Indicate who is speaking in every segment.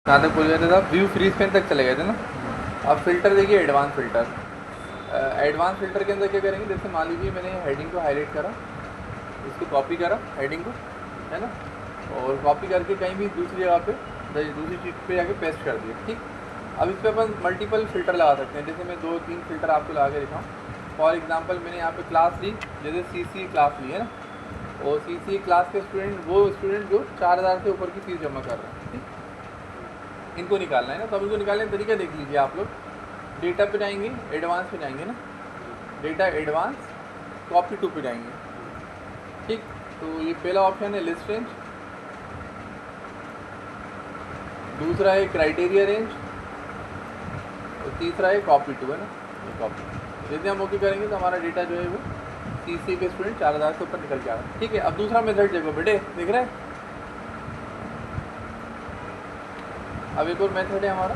Speaker 1: कहाँ तक बोल गए थे आप? व्यू फ्री स्पैन तक चले गए थे ना। अब फ़िल्टर देखिए, एडवांस फ़िल्टर। एडवांस फ़िल्टर के अंदर क्या करेंगे, जैसे मान लीजिए मैंने हेडिंग को हाईलाइट करा, इसको कॉपी करा हेडिंग को, है ना, और कॉपी करके कहीं भी दूसरी जगह पे, दूसरी शीट पे जाके पेस्ट कर दिया। ठीक, अब इस पर अपन मल्टीपल फ़िल्टर लगा सकते हैं। जैसे मैं 2-3 फ़िल्टर आपको लगा के दिखाऊँ। फॉर एग्जांपल मैंने यहाँ पे क्लास ली, जैसे CC क्लास ली है ना, और CC क्लास के स्टूडेंट, वो स्टूडेंट जो 4000 से ऊपर की फ़ीस जमा कर रहे हैं। ठीक, इनको निकालना है ना, तो अब इनको निकालने का तरीका देख लीजिए आप लोग। डेटा पे जाएंगे, एडवांस पे जाएंगे ना, डेटा एडवांस, कॉपी टू पे जाएंगे। ठीक, तो ये पहला ऑप्शन है लिस्ट रेंज, दूसरा है क्राइटेरिया रेंज, और तीसरा है कॉपी टू, है ना, ये कॉपी। यदि हम ओके करेंगे तो हमारा डेटा जो है वो CC के स्टूडेंट 4000 से ऊपर निकल के आ रहा है। ठीक है, अब दूसरा मेथड देखो बेटे, दिख रहा है? अब एक और मेथड है हमारा,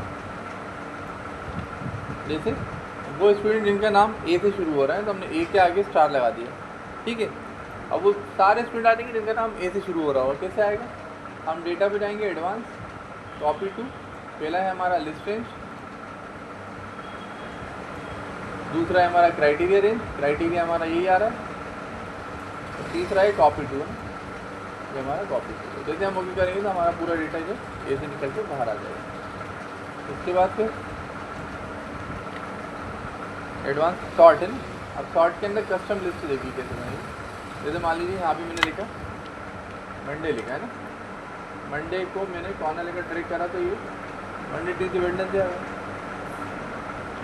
Speaker 1: जैसे वो स्टूडेंट जिनका नाम A से शुरू हो रहा है, तो हमने A के आगे स्टार लगा दिया। ठीक है, अब वो सारे स्टूडेंट आ जाएंगे जिनका नाम A से शुरू हो रहा हो। कैसे आएगा? हम डेटा पे जाएंगे, एडवांस, कॉपी टू, पहला है हमारा लिस्ट रेंज, दूसरा है हमारा क्राइटेरिया रेंज, क्राइटेरिया हमारा यही आ रहा है, और तीसरा है कॉपी टू, है ये हमारा कॉपी टू। जैसे हम ओके करेंगे तो हमारा पूरा डेटा जो A से निकल के बाहर आ जाएगा। उसके बाद फिर एडवांस सॉर्ट है ना। अब सॉर्ट के अंदर कस्टम लिस्ट देखिए कैसे बनाइए। जैसे मान लीजिए यहाँ भी मैंने लिखा मंडे लिखा है ना, मंडे को मैंने कॉर्नर लेकर ट्रैक करा, तो ये मंडे ट्यूसडे वेडनेसडे आ गया।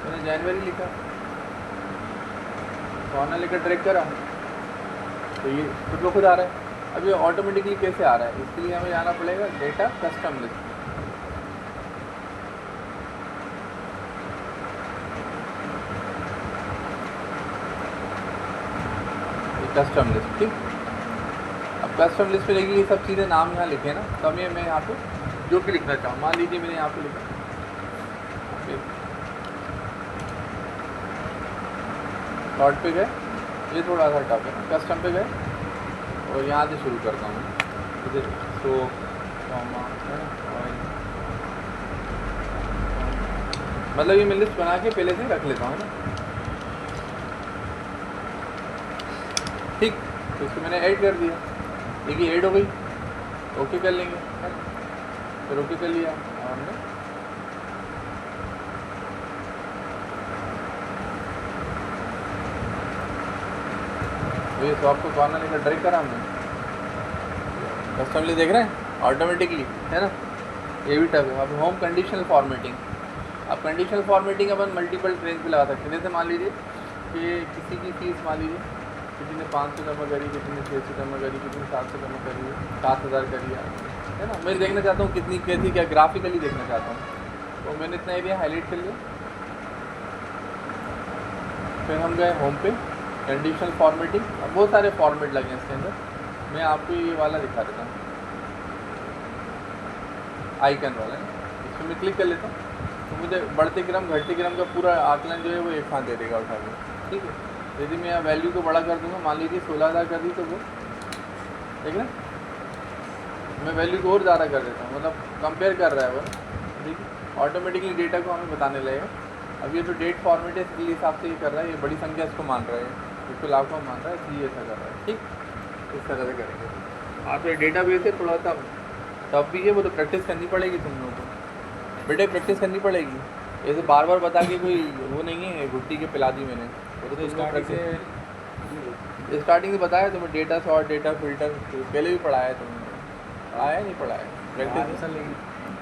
Speaker 1: मैंने जनवरी लिखा, कॉर्नर लेकर ट्रैक करा, तो ये खुद ब खुद आ रहा है। अब ये ऑटोमेटिकली कैसे आ रहा है, इसके लिए हमें जाना पड़ेगा data custom list. Custom list, ठीक। अब कस्टम लिस्ट पे देखिए ये सब चीज़ें नाम यहाँ लिखे ना, तब ये मैं यहाँ पे जो भी लिखना चाहूँ, मान लीजिए मैंने यहाँ पे लिखा शॉर्ट पे गए, ये थोड़ा सा टफ है, कस्टम पे गए और यहाँ से शुरू करता हूँ, जैसे सो मतलब ये मैं लिस्ट बना के पहले से रख लेता हूँ ना। ठीक, तो इसको मैंने ऐड कर दिया, देखिए ऐड हो गई, ओके कर लेंगे, फिर ओके कर लिया हमने। ये तो आपको कॉर्नर लेकर ड्रैग करा हमने, कस्टमली देख रहे हैं ऑटोमेटिकली, है ना, ये भी टफ है। अब होम कंडीशनल फॉर्मेटिंग, अब कंडीशनल फॉर्मेटिंग अपन मल्टीपल ट्रेन पे लगा सकते हैं। जैसे मान लीजिए कि किसी की फ़ीस, मान लीजिए किसी ने 500 जमा करी, किसी ने 600 जमा करी, किसी ने 700 जमा करी है, 7000 करी है ना। मैं देखना चाहता हूँ कितनी कैसी, क्या ग्राफिकली देखना चाहता हूँ, तो मैंने इतना एरिया हाईलाइट कर लिया। फिर हम गए होम पे, कंडीशनल फॉर्मेटिंग। अब बहुत सारे फॉर्मेट लगे हैं इसके अंदर, मैं आपको ये वाला दिखा देता हूँ, आइकन वाला है, इस पर मैं क्लिक कर लेता हूँ, तो मुझे बढ़ते क्रम घटते क्रम का पूरा आकलन जो है वो एक साथ दे देगा उठा के। ठीक है, यदि मैं यहाँ वैल्यू को बड़ा कर दूँगा, मान लीजिए 16000 कर दी, तो वो ठीक है, मैं वैल्यू को और ज़्यादा कर देता हूँ, मतलब कंपेयर कर रहा है वो, ठीक है, ऑटोमेटिकली डेटा को हमें बताने लगेगा। अब ये जो डेट फॉर्मेट है इसके हिसाब से ये कर रहा है, ये बड़ी संख्या इसको मान रहा है, इसको लाखों मान रहा है, इसलिए ऐसा कर रहा है। ठीक, इस तरह से करेंगे। आप ये डेटा बेस है थोड़ा सा टफ भी है, वो तो प्रैक्टिस करनी पड़ेगी तुम लोगों को, बेटे प्रैक्टिस करनी पड़ेगी। ऐसे बार बार बता के कोई वो नहीं है, घुट्टी के पिला दी मैंने, वो तो स्टार्टिंग से बताया तुम्हें, डेटा सॉर्ट, डेटा फिल्टर पहले भी पढ़ाया है तुमने, पढ़ाया नहीं पढ़ाया, प्रैक्टिस